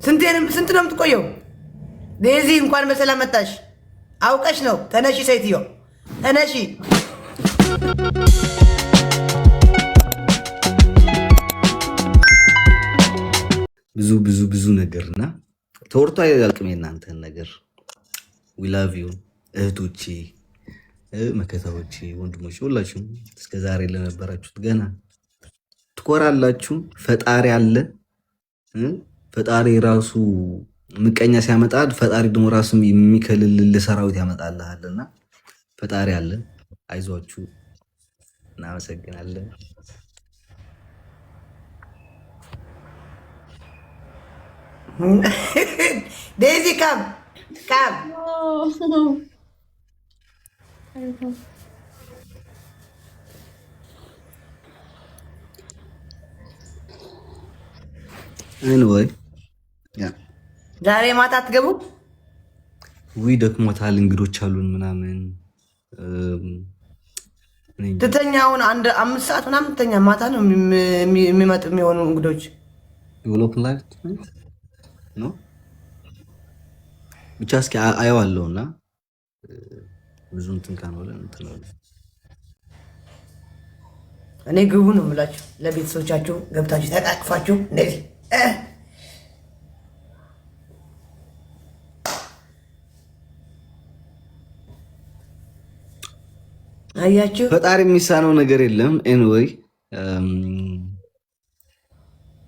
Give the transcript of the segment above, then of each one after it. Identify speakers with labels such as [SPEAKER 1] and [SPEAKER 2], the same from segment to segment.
[SPEAKER 1] ስንት ነው የምትቆየው? ዴዚ እንኳን በሰላም መጣሽ። አውቀሽ ነው። ተነሺ ሴትዮ ተነሺ።
[SPEAKER 2] ብዙ ነገርና ተወርቶ አያልቅም የእናንተን ነገር። ዊ ላቭ ዩ እህቶቼ፣ መከታዎቼ፣ ወንድሞቼ ሁላችሁም እስከዛሬ ለነበራችሁት ገና ትኮራላችሁ። ፈጣሪ አለ። ፈጣሪ ራሱ ምቀኛ ሲያመጣ ፈጣሪ ደግሞ ራሱ የሚከልል ሰራዊት ያመጣልሃልና ፈጣሪ አለ። አይዟችሁ፣ እናመሰግናለን።
[SPEAKER 1] ዴዚ ካም
[SPEAKER 2] አንወይ
[SPEAKER 1] ዛሬ ማታ አትገቡ?
[SPEAKER 2] ውይ ደክሞታል፣ እንግዶች አሉን ምናምን።
[SPEAKER 1] ትተኛውን አንድ 5 ሰዓት ምናምን ትተኛ። ማታ ነው የሚመጡ የሚሆኑ እንግዶች።
[SPEAKER 2] ብቻ እስኪ አየዋለሁና ብዙ እንትን ካንወለን እንትን ነው።
[SPEAKER 1] እኔ ግቡ ነው የምላችሁ። ለቤተሰቦቻችሁ ገብታችሁ ተቃቅፋችሁ እንደዚህ አያችሁ።
[SPEAKER 2] ፈጣሪ የሚሳነው ነገር የለም። ኤንወይ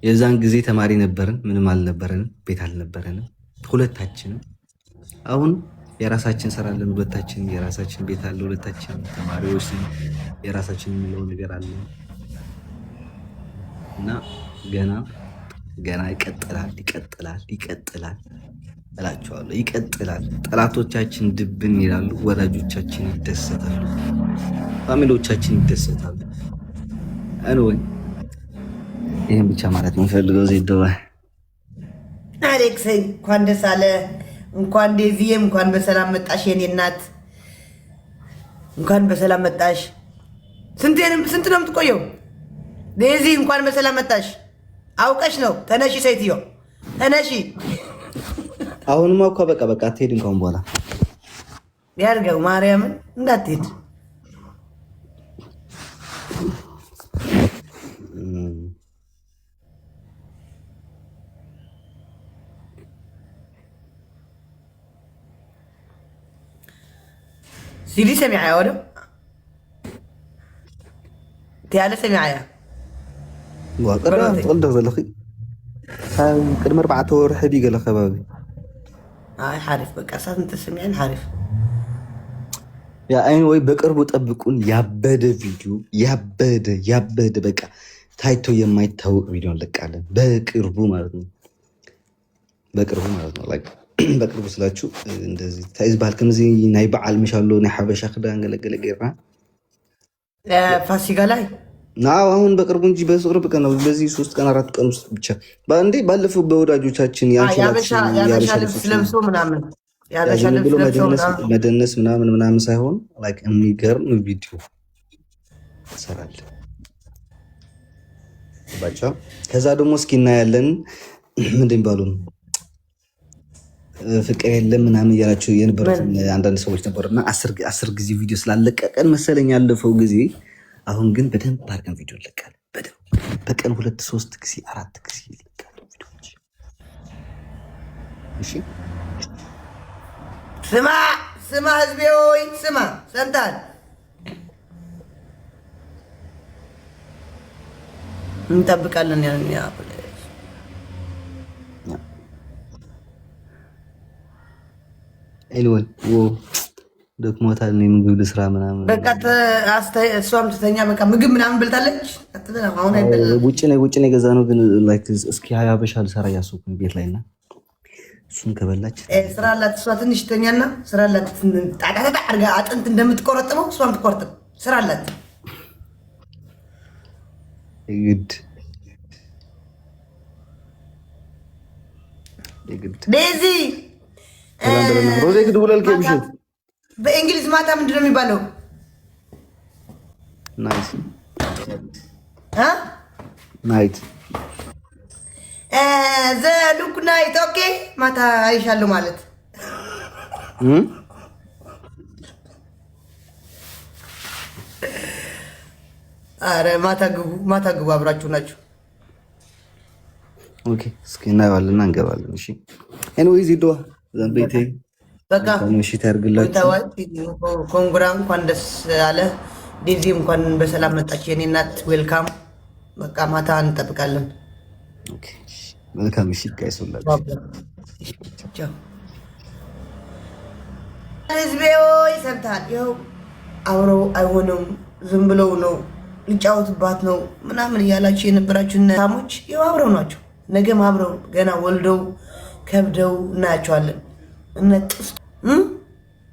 [SPEAKER 2] የዛን ጊዜ ተማሪ ነበርን፣ ምንም አልነበረንም፣ ቤት አልነበረንም ሁለታችንም። አሁን የራሳችን ስራ አለን ሁለታችን፣ የራሳችን ቤት አለ ሁለታችን፣ ተማሪዎች የራሳችን የሚለው ነገር አለ እና ገና ይቀጥላል እላቸዋለሁ። ይቀጥላል። ጠላቶቻችን ድብን ይላሉ፣ ወዳጆቻችን ይደሰታሉ፣ ፋሚሊዎቻችን ይደሰታሉ። አንወይ ይህን ብቻ ማለት ነው የምፈልገው። ዜደዋ
[SPEAKER 1] አሌክስ እንኳን ደስ አለ። እንኳን ዴዚዬም እንኳን በሰላም መጣሽ የኔ እናት፣ እንኳን በሰላም መጣሽ። ስንት ነው የምትቆየው? ዴዚ እንኳን በሰላም መጣሽ። አውቀሽ ነው። ተነሺ ሴትዮ ተነሺ።
[SPEAKER 2] አሁንማ እኮ በቃ አትሄድም ካሁን በኋላ
[SPEAKER 1] ያርገው። ማርያምን እንዳትሄድ። ሲዲ ሰሚዓያ ወደ ትያለ ሰሚዓያ
[SPEAKER 2] ዋቀራ ተቀልደ ዘለኺ ቅድሚ 4 ወርሒ ገለ ከባቢ
[SPEAKER 1] حارف بقى أساس أنت سمعين حارف
[SPEAKER 2] يا أين وي بقرب طبقون يابد فيديو يابد بقى تايتو የማይታወቅ ቪዲዮ እንለቃለን በቅርቡ ማለት ነው። ላይክ በቅርቡ ስላችሁ እንደዚህ ታይዝ ባልከም እዚ ናይ በዓል መሻሎ ናይ ሓበሻ ክዳን ገለገለ ገይራ
[SPEAKER 1] ፋሲካ ላይ
[SPEAKER 2] ናው አሁን በቅርቡ እንጂ በቅርብ ቀን ነው። በዚህ 3 ቀን 4 ቀን ውስጥ ብቻ ባንዴ ባለፈው በወዳጆቻችን
[SPEAKER 1] ያበሻ ልብስ ለብሶ ምናምን ያበሻ ልብስ ለብሶ
[SPEAKER 2] መደነስ ምናምን ሳይሆን ላይክ የሚገርም ቪዲዮ ሰራል ባቻ። ከዛ ደግሞ እስኪ እናያለን ምንድን ባሉ ፍቅር የለም ምናምን እያላችሁ የነበሩት አንዳንድ ሰዎች ነበርና 10 ጊዜ ቪዲዮ ስላለቀቀን መሰለኝ ያለፈው ጊዜ። አሁን ግን በደንብ አድርገን ቪዲዮ እንለቃለን። በቀን 2 3 ጊዜ 4 ጊዜ እንለቃለን ቪዲዮዎች። እሺ
[SPEAKER 1] ስማ ህዝቤ ሆይ ስማ፣ ሰምታል። እንጠብቃለን ያ
[SPEAKER 2] ኤልወል ደክሞታል ነው ምግብ ልስራ ምናምን
[SPEAKER 1] በቃ እሷም ትተኛ በቃ ምግብ ምናምን በልታለች። አሁን አይበላም።
[SPEAKER 2] ውጭ ነው የገዛ ነው ግን ላይክ እስኪ ሀበሻ ልሰራ እያሰብኩኝ ቤት ላይና እሱን ከበላች
[SPEAKER 1] ስራ አላት እሷ ትንሽ ተኛና ስራ አላት። ጣጣጣ አድርጋ አጥንት እንደምትቆረጥመው እሷም ትቆርጥም። ስራ አላት
[SPEAKER 2] ይግድ
[SPEAKER 1] ዴዚ
[SPEAKER 2] ሮዜ ግድውላል ከብሽ
[SPEAKER 1] በእንግሊዝ ማታ ምንድን ነው የሚባለው?
[SPEAKER 2] ናይት ናይት
[SPEAKER 1] ዘሉኩና ናይት ኦኬ። ማታ አይሻለሁ ማለት አረ ማታ ግቡ አብራችሁ ናችሁ።
[SPEAKER 2] ኦኬ እስኪ እናየዋለን እንገባለን። እሺ ኤኒዌይስ ይዶዋ ዘንቤቴ
[SPEAKER 1] በቃ
[SPEAKER 2] ምሽት ያርግላችሁ።
[SPEAKER 1] ኮንግራ እንኳን ደስ አለ። ዴዚ እንኳን በሰላም መጣች የኔ እናት ዌልካም። በቃ ማታ እንጠብቃለን።
[SPEAKER 2] ኦኬ መልካም ምሽት ጋይስ ሁላችሁ።
[SPEAKER 1] ህዝቤ ሆይ ሰምተሃል? ይኸው አብረው አይሆንም ዝም ብለው ነው ሊጫወቱባት ነው ምናምን እያላችሁ የነበራችሁ ሳሞች ይኸው አብረው ናቸው። ነገም አብረው ገና ወልደው ከብደው እናያቸዋለን። እነጥስ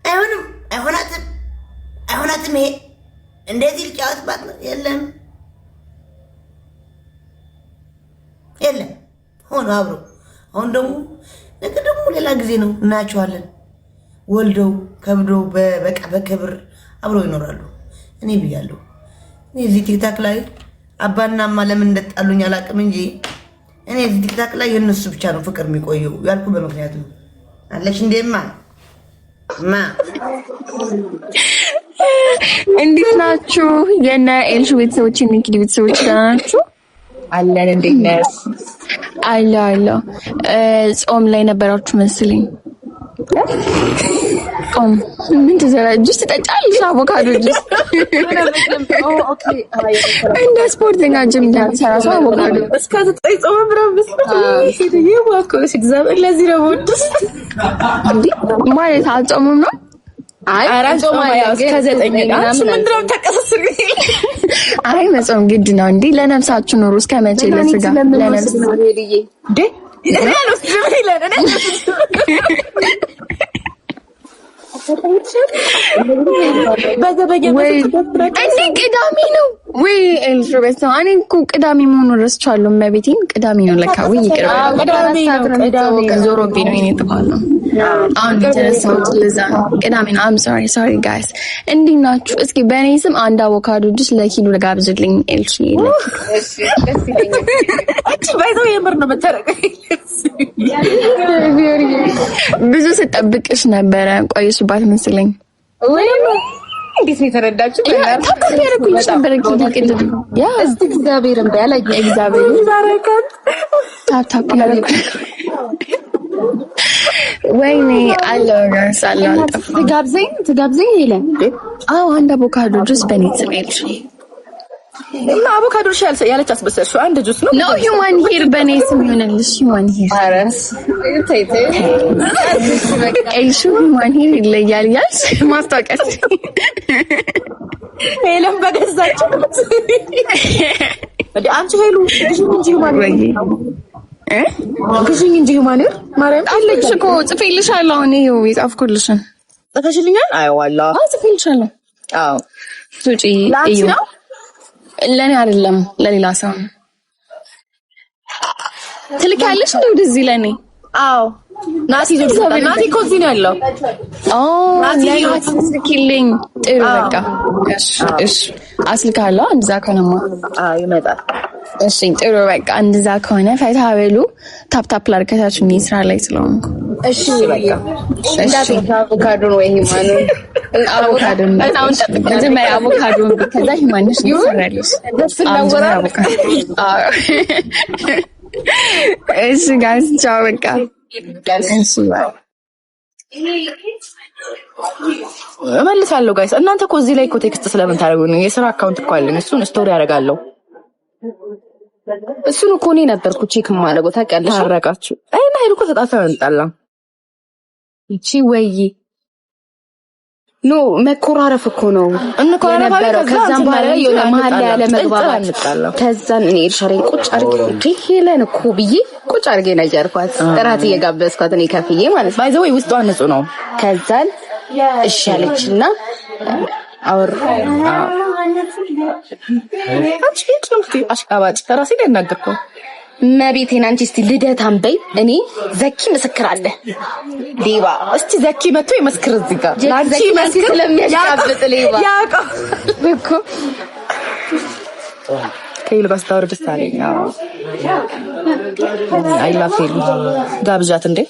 [SPEAKER 1] አይሆንም አይሆናትም። ይሄ እንደዚህ ሊጫወቱባት ነው። የለም ሆኖ አብረው አሁን ደግሞ ነገ ደግሞ ሌላ ጊዜ ነው እናያቸዋለን። ወልደው ከብደው በቃ በክብር አብረው ይኖራሉ። እኔ ብያለሁ። እኔ እዚህ ቲክታክ ላይ አባናማ ለምን እንደጣሉኝ አላውቅም እንጂ እኔ እዚህ ቲክታክ ላይ የነሱ ብቻ ነው ፍቅር የሚቆየው ያልኩ በምክንያት ነው። አለሽ እንደማ
[SPEAKER 3] እንዴት ናችሁ? የነ ኤልሹ ቤተሰቦች ንግድ ቤተሰቦች ናችሁ?
[SPEAKER 4] አለን እንዴት ነሽ?
[SPEAKER 3] አለ ጾም ላይ ነበራችሁ መስልኝ። ጾም ምን ትዘራ ጁስ ትጠጫለሽ? አቮካዶ ጁስ እንደ ስፖርተኛ ጅም እንዳትሰራ ሰው አቮካዶ
[SPEAKER 4] እስከ 9 ጾም ብራብስ ሴትዬ ዋኮስ እግዚአብሔር ለዚህ ነው ወድስ
[SPEAKER 3] እንዴ ማለት አጾምም ነው።
[SPEAKER 4] አይ ጾም ያው እስከ 9 ምናምን ምንድነው ተቀሰስሪ?
[SPEAKER 3] አይ መጾም ግድ ነው እንዴ ለነፍሳችሁ ኑሩ። እስከ መቼ ለስጋ ለነፍስ
[SPEAKER 4] ሄድዬ እንዴ ያለስ ድምይለን እኔ
[SPEAKER 3] እንዴ ቅዳሜ ነው ወይ ኤልሹቤት? እኔ እኮ ቅዳሜ መሆኑን ረስቻለሁ። መቤቴን ቅዳሜ ነው ለካ። ወይ ይቅርብ ቅዳሜ ዞሮብኝ ነው የኔ ጥፋት ነው። አሁን የተነሳሁት ለዛ ቅዳሜ ነው። አም ሶሪ ጋይስ። እንዴት ናችሁ? እስኪ በእኔ ስም አንድ አቮካዶ ጁስ ለኪሎ ለጋብዝልኝ ኤልሹ።
[SPEAKER 4] እሺ ደስ ይለኛል። አንቺ ባይዘው የምር ነው መተረቀኝ
[SPEAKER 3] ብዙ ስጠብቅሽ ነበረ። ቆይሽባት መስለኝ።
[SPEAKER 4] ወይ እንዴት ነው የተረዳችሁ?
[SPEAKER 3] ታክሲ ያደረኩልሽ ነበር ቅድም። ያ
[SPEAKER 4] እስቲ እግዚአብሔርን በያላ
[SPEAKER 3] እግዚአብሔር ይባረካት። ታፕ ያደረኩ ወይኔ አለጋስ አላልጠፋ
[SPEAKER 4] ትጋብዘኝ ይላል።
[SPEAKER 3] አዎ አንድ አቮካዶ ጁስ በኔ ስም ኤልሹ
[SPEAKER 4] እና አቮካዶ ያለች አስበሰልሽ አንድ ጁስ ነው።
[SPEAKER 3] ነው ሂውማን ሄር በኔ ስም ይሆንልሽ። ሂውማን ሄር
[SPEAKER 4] አረስ ተይቴ
[SPEAKER 3] ኤልሹ ሂውማን ሄር ይለያል ያልሽ ማስታወቂያ
[SPEAKER 4] ሄለም በገዛችሁ እንዴ አንቺ ሄሉ ግዢኝ እንጂ ሂውማን ግዢኝ እንጂ ሂውማን ሄር ማርያም
[SPEAKER 3] አለች እኮ ጽፌልሻለሁ። እኔ የጻፍኩልሽ
[SPEAKER 4] ጽፈሽልኛል? አይ ዋላ
[SPEAKER 3] ጽፌልሻለሁ።
[SPEAKER 4] አዎ
[SPEAKER 3] ሱጪ እዩ ለኔ አይደለም ለሌላ ሰው ትልካለሽ እንዴ ወደዚህ ለኔ?
[SPEAKER 4] አዎ ናቲ እኮ እዚህ ነው ያለው።
[SPEAKER 3] ናቲ ስልክልኝ። ጥሩ በቃ እሺ አስልካለሁ። እንደዛ ከሆነማ
[SPEAKER 4] ይመጣል።
[SPEAKER 3] እሺ ጥሩ በቃ እንደዛ ከሆነ ፈታ በሉ። ታፕ ላድርጋችሁ እኔ ስራ ላይ ስለሆንኩ።
[SPEAKER 4] እሺ በቃ እንዳትይ አቮካዶ ነው ወይ ሂማኑ?
[SPEAKER 3] አቮካዶ ነው መጀመሪያ አቮካዶ ከዛ ሂማንሽ ይሰራልሽ።
[SPEAKER 4] ደስ እናወራ።
[SPEAKER 3] እሺ ጋይስ ቻው በቃ
[SPEAKER 4] እመልሳለሁ። ጋይስ እናንተ እኮ እዚህ ላይ እኮ ቴክስት ስለምን ታደርጉኝ? የስራ አካውንት እኮ አለኝ። እሱን ስቶሪ አደርጋለሁ።
[SPEAKER 5] እሱን እኮ እኔ ነበርኩ ቼክ ማድረግ ታውቂያለሽ።
[SPEAKER 4] ታረቃችሁ አይና ሄዱ እኮ ተጣጣን እንጣላ
[SPEAKER 5] እቺ ወይ ኖ መኮራረፍ እኮ ነው
[SPEAKER 4] እንኮራረፋለን።
[SPEAKER 5] ከዛም በኋላ የሆነ መሀል ላይ ያለ መግባባት ከዛን እኔ እርሻሬን ቁጭ አድርጌ ሄለን እኮ ብዬ ቁጭ አድርጌ ነገርኳት። እራት እየጋበዝኳት እኔ ከፍዬ ማለት ነው።
[SPEAKER 4] ባይዘው ውስጧ ንጹህ ነው።
[SPEAKER 5] ከዛን እሺ አለችና አወር
[SPEAKER 4] አንቺ ትምርቲ አሽቃባጭ ራሴን ያናገርኩ
[SPEAKER 5] መቤቴን አንቺ እስቲ ልደታን በይ። እኔ ዘኪ ምስክር አለ ሌባ።
[SPEAKER 4] እስቲ ዘኪ መጥቶ ይመስክር እዚህ ጋር
[SPEAKER 5] ላንቺ መስክር ለሚያሽቃብጥ ሌባ
[SPEAKER 4] ያውቃ
[SPEAKER 5] እኮ
[SPEAKER 4] ከሄሉ ጋር ስታወር ደስ አለኝ። አይ ላቭ ሄሉ ጋብዣት እንዴ?